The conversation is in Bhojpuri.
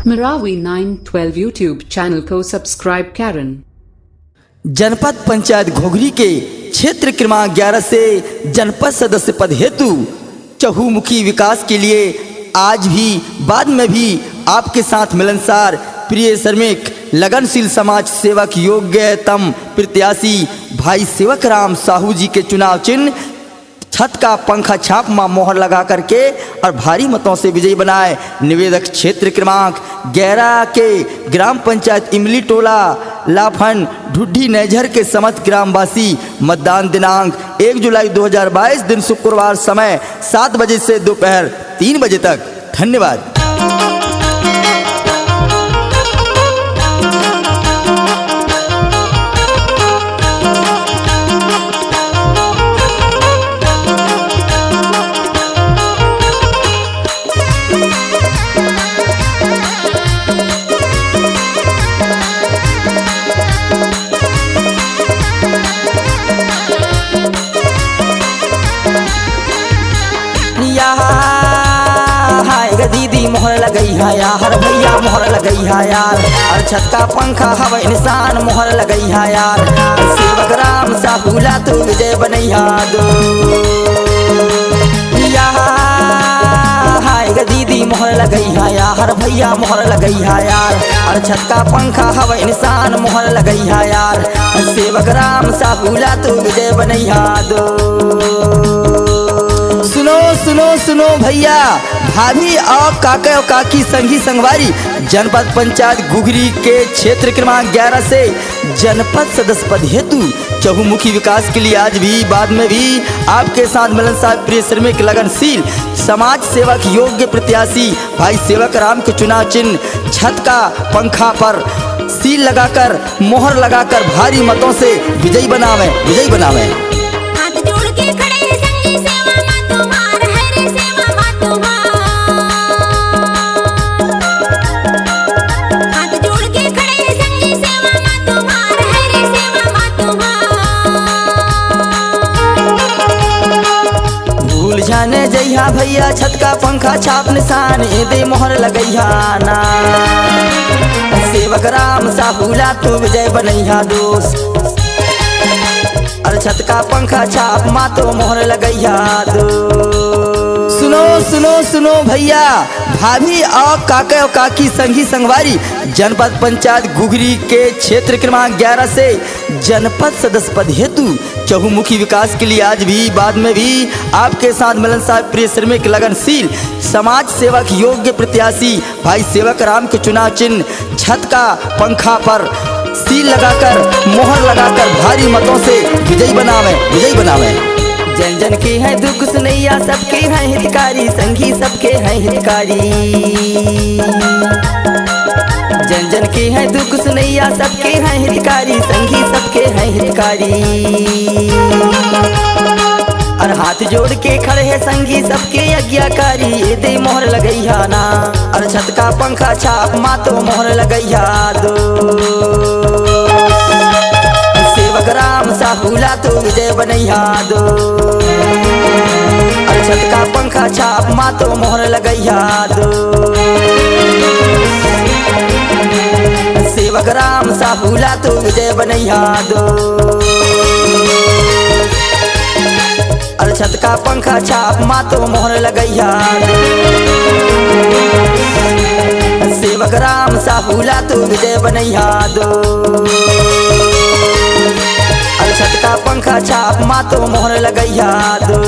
Marawi 912 YouTube चैनल को सब्सक्राइब करें। जनपद पंचायत घोघरी के क्षेत्र क्रमांक 11 से जनपद सदस्य पद हेतु चहुमुखी विकास के लिए आज भी बाद में भी आपके साथ मिलनसार प्रिय श्रमिक लगनशील समाज सेवक योग्यतम प्रत्याशी भाई सेवक राम साहू जी के चुनाव चिन्ह छत का पंखा छाप मां मोहर लगा करके और भारी मतों से विजयी बनाए। निवेदक क्षेत्र क्रमांक 11 के ग्राम पंचायत इमली टोला लाफन ढुड्डी नैझर के समस्त ग्रामवासी। मतदान दिनांक 1 जुलाई 2022 दिन शुक्रवार, समय 7 बजे से दोपहर 3 बजे तक। धन्यवाद। दीदी मोहर लगई है यार, भैया मोहर लगई है यार, और छत का पंखा हवा इंसान मोहर लगई है यार। सेवक राम साहूला तू विजय बनैया दो हाय दीदी मोहर लगई है यार, भैया मोहर लगई है यार, और छत का पंखा हवा इंसान मोहर लगई है यार। सेवक राम साहूला तू विजय बनैया दो। सुनो सुनो सुनो भैया भाभी और काका और काकी संगी संगवारी, जनपद पंचायत घोघरी के क्षेत्र क्रमांक 11 से जनपद सदस्य पद हेतु चहुमुखी विकास के लिए आज भी बाद में भी आपके साथ मिलनसार प्रिय श्रमिक लगनशील समाज सेवक योग्य प्रत्याशी भाई सेवक राम के चुनाव चिन्ह छत का पंखा पर सील लगाकर मोहर लगाकर भारी मतों से विजयी बनावे। जाने जइहा भैया छत का पंखा छाप निशान दे मोहर लगैहा ना। सेवक राम साहूला तू विजय बनैहा दोस्त, और छत का पंखा छाप माँ तो मोहर लगैहा दो। सुनो सुनो सुनो भैया भाभी और काका और काकी संगी संगवारी, जनपद पंचायत घोघरी के क्षेत्र क्रमांक 11 से जनपद सदस्य पद हेतु चहुमुखी विकास के लिए आज भी बाद में भी आपके साथ मिलनसार प्रिय श्रमिक लगनशील समाज सेवक योग्य प्रत्याशी भाई सेवक राम के चुनाव चिन्ह छत का पंखा पर सील लगाकर मोहर लगाकर भारी मतों से विजयी बनावे। जन जन के हैं दुख सुनैया, सबके हैं हितकारी, संगी सबके हैं हितकारी। जन जन के हैं दुख सुनैया, सबके हैं हितकारी, संगी सबके हैं हितकारी। और हाथ जोड़ के खड़े हैं संगी सबके आज्ञाकारी दे मोहर लगैया ना। और छत का पंखा छाप माँ तो मोहर लगैया दो। सेवक राम साहूला तो विजय बनैया दो, और छत का पंखा छाप माँ तो मोहर लगैया दो। सेवक राम साहूला तो विजय बनैया दो, और छत का पंखा छाप माँ तो मोहर लगैया दो। सेवक राम साहूला तो विजय बनैया दो, और छत का पंखा छाप माँ तो मोहर लगैया दो।